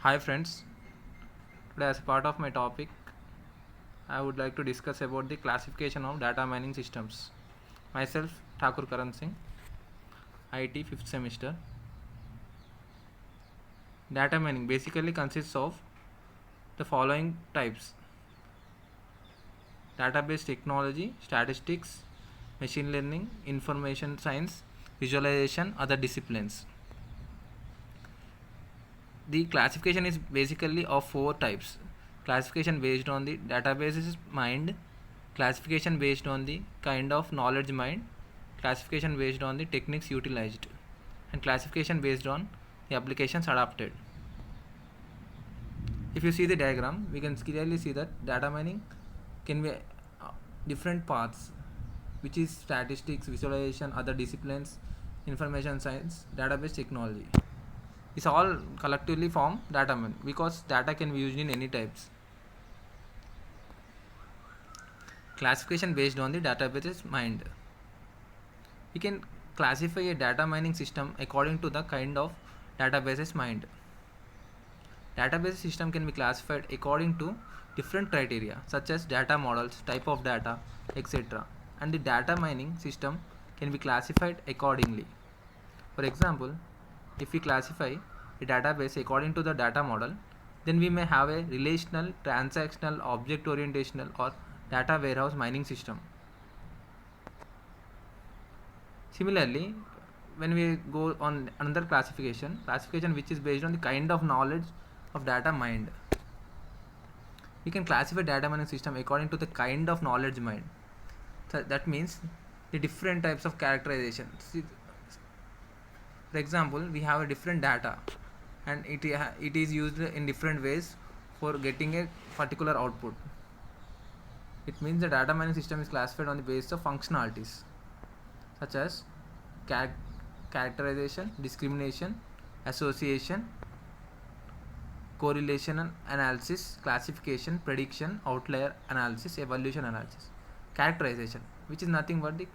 Hi friends, today as part of my topic, I would like to discuss about the classification of data mining systems. Myself, Thakur Karan Singh, IT 5th semester. Data mining basically consists of the following types: database technology, statistics, machine learning, information science, visualization, other disciplines. The classification is basically of four types: classification based on the databases mined, classification based on the kind of knowledge mined, classification based on the techniques utilized, and classification based on the applications adopted. If you see the diagram, we can clearly see that data mining can be different paths, which is statistics, visualization, other disciplines, information science, database technology. It's all collectively form data mining because data can be used in any types. Classification based on the databases mined. We can classify a data mining system according to the kind of databases mined. Database system can be classified according to different criteria such as data models, type of data, etc. And the data mining system can be classified accordingly. For example, if we classify a database according to the data model, then we may have a relational, transactional, object orientational, or data warehouse mining system. Similarly, when we go on another classification which is based on the kind of knowledge of data mined, we can classify data mining system according to the kind of knowledge mined. So that means the different types of characterization. For example, we have a different data, and it is used in different ways for getting a particular output. It means the data mining system is classified on the basis of functionalities such as characterization, discrimination, association, correlation and analysis, classification, prediction, outlier analysis, evaluation analysis. Characterization, which is nothing but the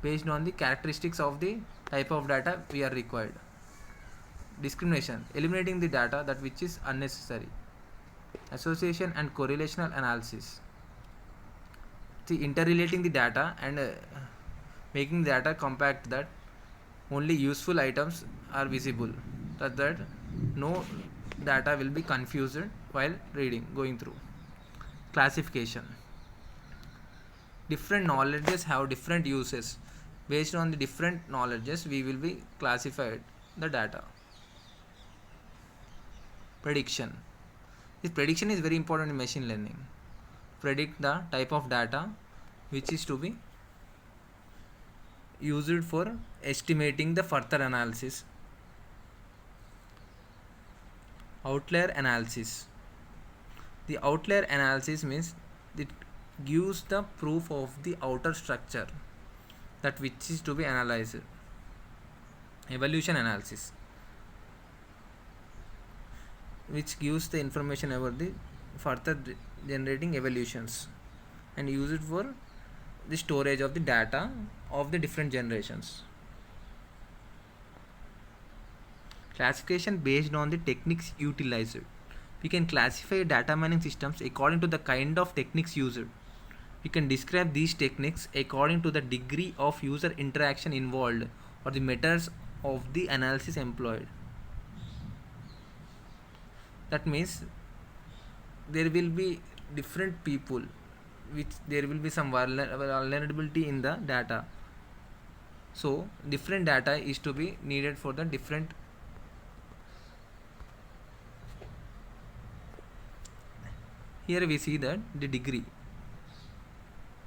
based on the characteristics of the type of data we are required. Discrimination, eliminating the data that which is unnecessary. Association and correlational analysis, see, interrelating the data and making the data compact that only useful items are visible, such that no data will be confused while going through. Classification, different knowledges have different uses. Based on the different knowledges, we will be classified the data. Prediction, this prediction is very important in machine learning. Predict the type of data which is to be used for estimating the further analysis. Outlier analysis, the outlier analysis means it gives the proof of the outer structure that which is to be analyzed. Evaluation analysis, which gives the information about the further generating evaluations and use it for the storage of the data of the different generations. Classification based on the techniques utilized. We can classify data mining systems according to the kind of techniques used. We can describe these techniques according to the degree of user interaction involved or the methods of the analysis employed. That means there will be different people, which there will be some vulnerability in the data. So different data is to be needed for the different. Here we see that the degree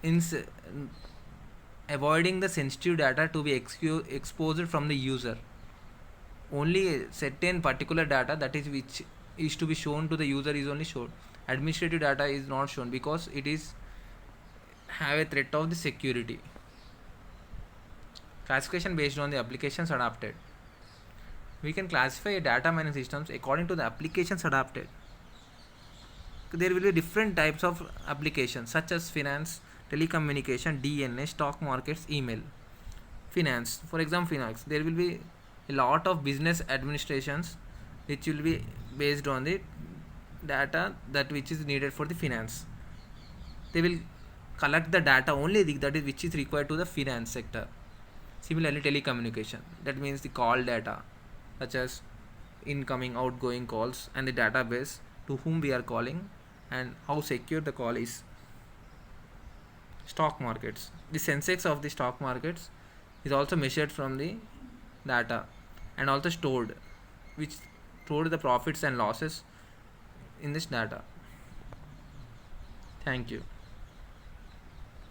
in avoiding the sensitive data to be exposed from the user. Only certain particular data that is which is to be shown to the user is only shown. Administrative data is not shown because it is have a threat of the security. Classification based on the applications adapted. We can classify data mining systems according to the applications adapted. There will be different types of applications such as finance, telecommunication, DNA, stock markets, email. Finance, for example, finance, there will be a lot of business administrations which will be based on the data that which is needed for the finance. They will collect the data only that is which is required to the finance sector. Similarly, telecommunication, that means the call data such as incoming outgoing calls and the database to whom we are calling and how secure the call is. Stock markets, the sensex of the stock markets is also measured from the data and also stored, which stored the profits and losses in this data. Thank you.